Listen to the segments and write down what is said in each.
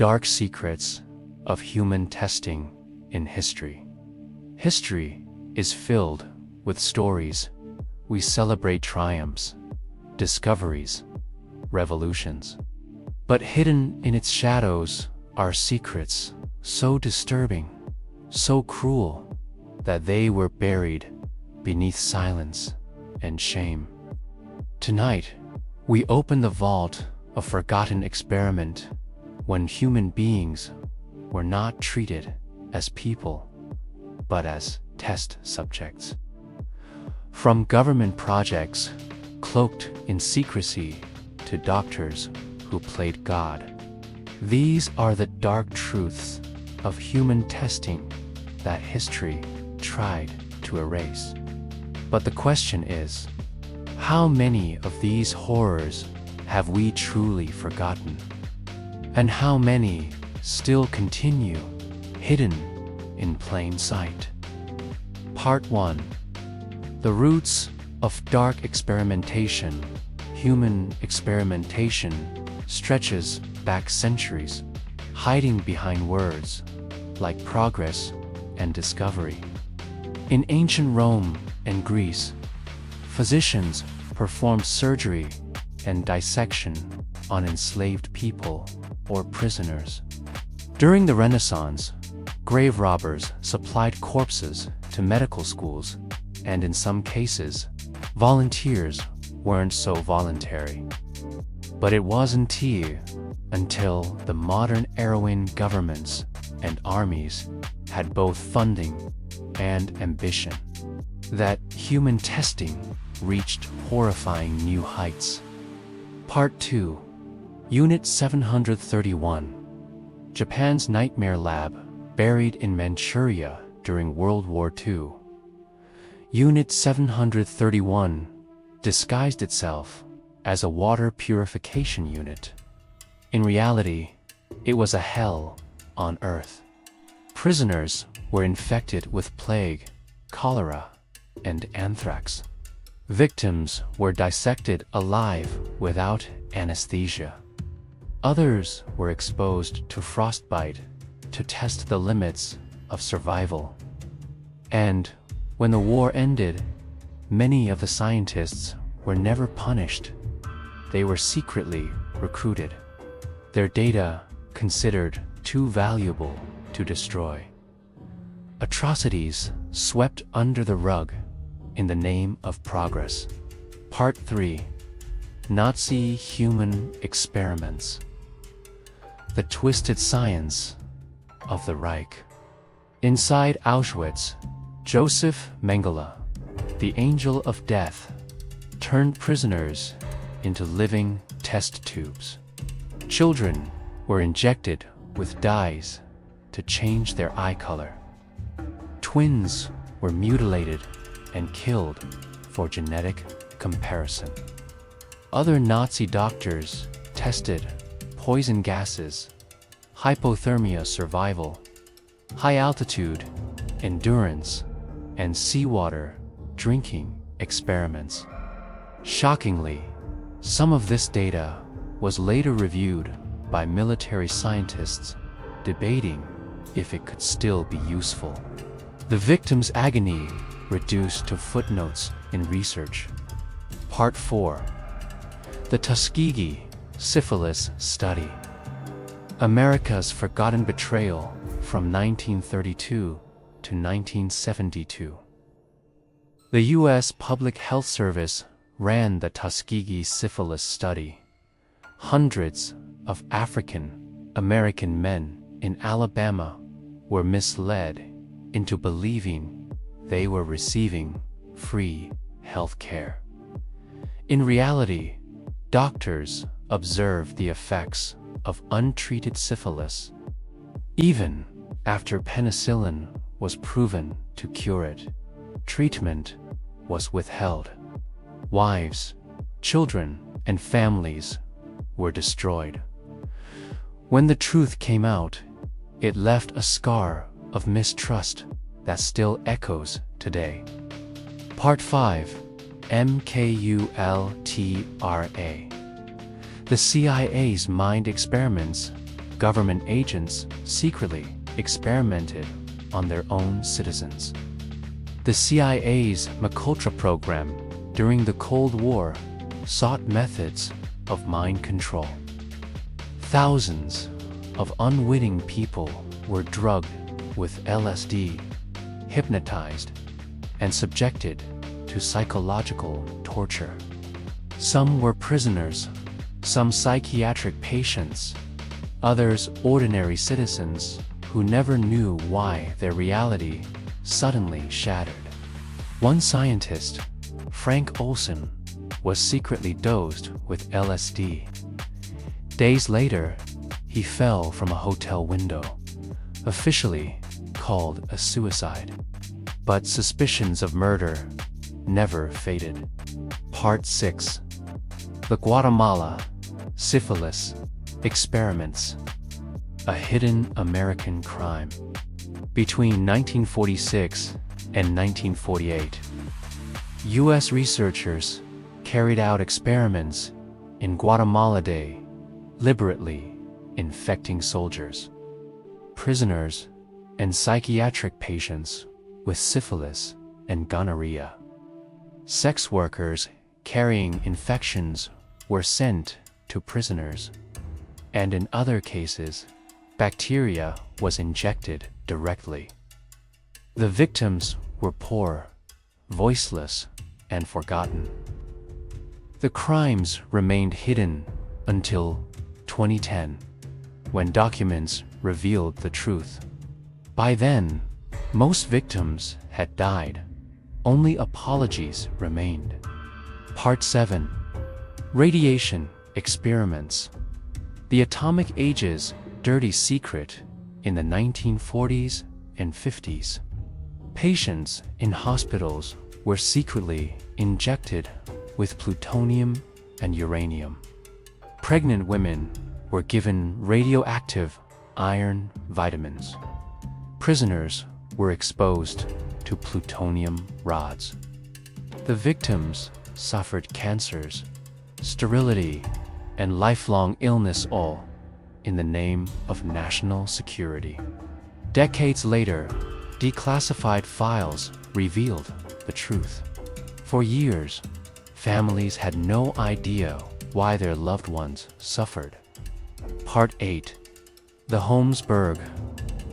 dark secrets of human testing in history. History is filled with stories. We celebrate triumphs, discoveries, revolutions. But hidden in its shadows are secrets so disturbing, so cruel, that they were buried beneath silence and shame. Tonight, we open the vault of forgotten experiment when human beings were not treated as people, but as test subjects. From government projects cloaked in secrecy to doctors who played God. These are the dark truths of human testing that history tried to erase. But the question is, how many of these horrors have we truly forgotten? And how many still continue hidden in plain sight? Part 1. The roots of dark experimentation. Human experimentation stretches back centuries, hiding behind words like progress and discovery. In ancient Rome and Greece, physicians performed surgery and dissection on enslaved people or prisoners. During the Renaissance, grave robbers supplied corpses to medical schools, and in some cases, volunteers weren't so voluntary. But it wasn't until the modern era governments and armies had both funding and ambition that human testing reached horrifying new heights. Part 2. Unit 731. Japan's Nightmare Lab, buried in Manchuria during World War II. Unit 731 disguised itself as a water purification unit. In reality, it was a hell on Earth. Prisoners were infected with plague, cholera, and anthrax. Victims were dissected alive without anesthesia. Others were exposed to frostbite to test the limits of survival. And when the war ended, many of the scientists were never punished. They were secretly recruited, their data considered too valuable to destroy. Atrocities swept under the rug in the name of progress. Part 3. Nazi human experiments. The twisted science of the Reich. Inside Auschwitz, Joseph Mengele, the angel of death, turned prisoners into living test tubes. Children were injected with dyes to change their eye color. Twins were mutilated and killed for genetic comparison. Other Nazi doctors tested poison gases, hypothermia survival, high altitude endurance, and seawater drinking experiments. Shockingly, some of this data was later reviewed by military scientists, debating if it could still be useful. The victim's agony reduced to footnotes in research. Part 4. The Tuskegee Syphilis Study. America's Forgotten Betrayal from 1932 to 1972. The U.S. Public Health Service ran the Tuskegee Syphilis Study. Hundreds of African American men in Alabama were misled into believing they were receiving free health care. In reality, doctors observed the effects of untreated syphilis. Even after penicillin was proven to cure it, treatment was withheld. Wives, children, and families were destroyed. When the truth came out, it left a scar of mistrust that still echoes today. Part 5. MKULTRA. The CIA's mind experiments government agents secretly experimented on their own citizens. The CIA's MKUltra program during the Cold War sought methods of mind control. Thousands of unwitting people were drugged with LSD, hypnotized, and subjected to psychological torture. Some were prisoners, some psychiatric patients, others ordinary citizens who never knew why their reality suddenly shattered. One scientist, Frank Olson, was secretly dosed with LSD. Days later, he fell from a hotel window, officially called a suicide. But suspicions of murder never faded. Part 6. The Guatemala Syphilis Experiments, a hidden American crime. Between 1946 and 1948, U.S. researchers carried out experiments in Guatemala Day, deliberately infecting soldiers, prisoners, and psychiatric patients with syphilis and gonorrhea. Sex workers carrying infections were sent to prisoners, and in other cases, bacteria was injected directly. The victims were poor, voiceless, and forgotten. The crimes remained hidden until 2010, when documents revealed the truth. By then, most victims had died. Only apologies remained. Part 7. Radiation Experiments. The Atomic Age's dirty secret in the 1940s and 50s. Patients in hospitals were secretly injected with plutonium and uranium. Pregnant women were given radioactive iron vitamins. Prisoners were exposed to plutonium rods. The victims suffered cancers, sterility, and lifelong illness, all in the name of national security. Decades later, declassified files revealed the truth. For years, families had no idea why their loved ones suffered. Part 8. The Holmesburg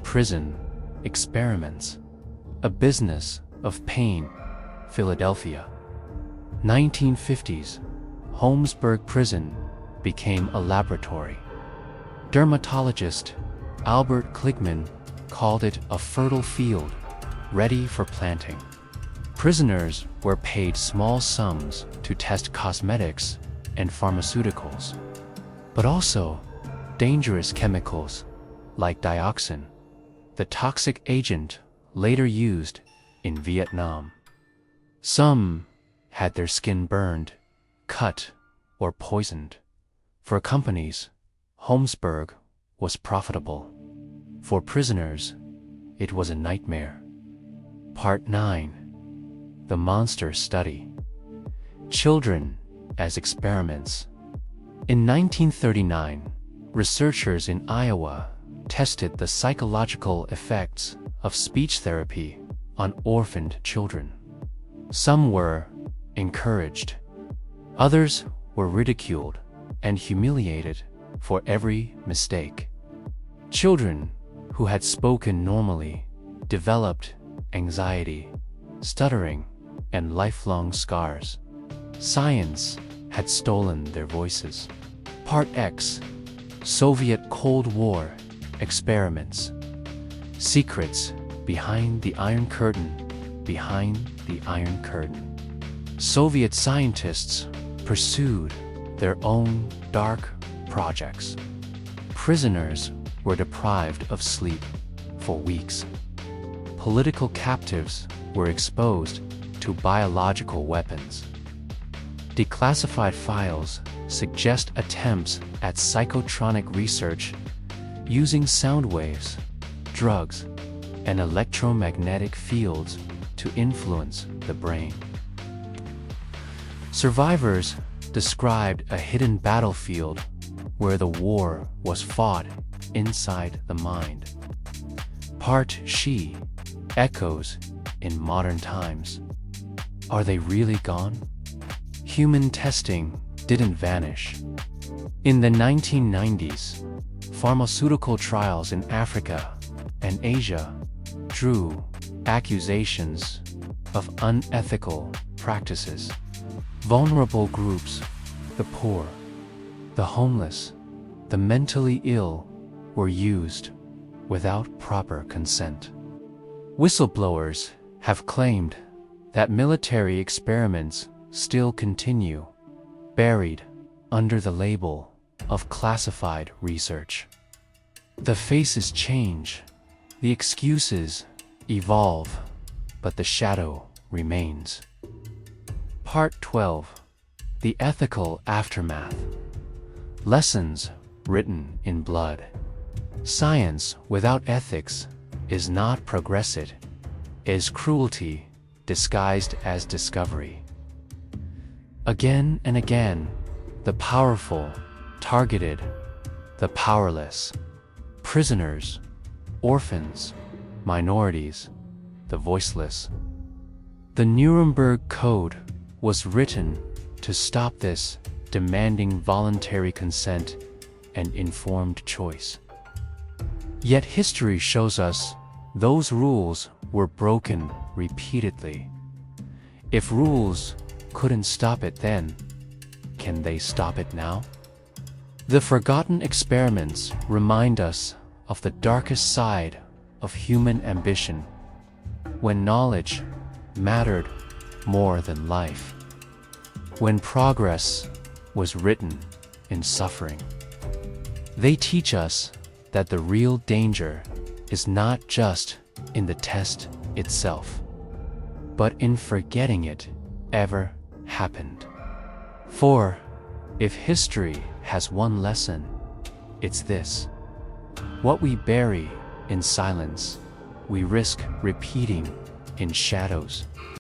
Prison Experiments, a business of pain, Philadelphia. 1950s, Holmesburg Prison became a laboratory. Dermatologist Albert Kligman called it a fertile field, ready for planting. Prisoners were paid small sums to test cosmetics and pharmaceuticals, but also dangerous chemicals like dioxin, the toxic agent later used in Vietnam. Some had their skin burned, cut, or poisoned. For companies, Holmesburg was profitable. For prisoners, it was a nightmare. Part 9. The Monster Study. Children as experiments. In 1939, researchers in Iowa tested the psychological effects of speech therapy on orphaned children. Some were encouraged. Others were ridiculed and humiliated for every mistake. Children who had spoken normally developed anxiety, stuttering, and lifelong scars. Science had stolen their voices. Part X. Soviet Cold War Experiments. Secrets behind the Iron Curtain. Behind the Iron Curtain. Soviet scientists pursued their own dark projects. Prisoners were deprived of sleep for weeks. Political captives were exposed to biological weapons. Declassified files suggest attempts at psychotronic research using sound waves, drugs, and electromagnetic fields to influence the brain. Survivors described a hidden battlefield where the war was fought inside the mind. Part She, echoes in modern times. Are they really gone? Human testing didn't vanish. In the 1990s, pharmaceutical trials in Africa and Asia drew accusations of unethical practices. Vulnerable groups, the poor, the homeless, the mentally ill, were used without proper consent. Whistleblowers have claimed that military experiments still continue, buried under the label of classified research. The faces change, the excuses evolve, but the shadow remains. Part 12. The Ethical Aftermath. Lessons written in blood. Science without ethics is not progressive, is cruelty disguised as discovery. Again and again, the powerful targeted the powerless. Prisoners, orphans, minorities, the voiceless. The Nuremberg Code was written to stop this, demanding voluntary consent and informed choice. Yet history shows us those rules were broken repeatedly. If rules couldn't stop it then, can they stop it now? The forgotten experiments remind us of the darkest side of human ambition, when knowledge mattered more than life, when progress was written in suffering. They teach us that the real danger is not just in the test itself, but in forgetting it ever happened. For if history has one lesson, it's this: what we bury in silence, we risk repeating in shadows.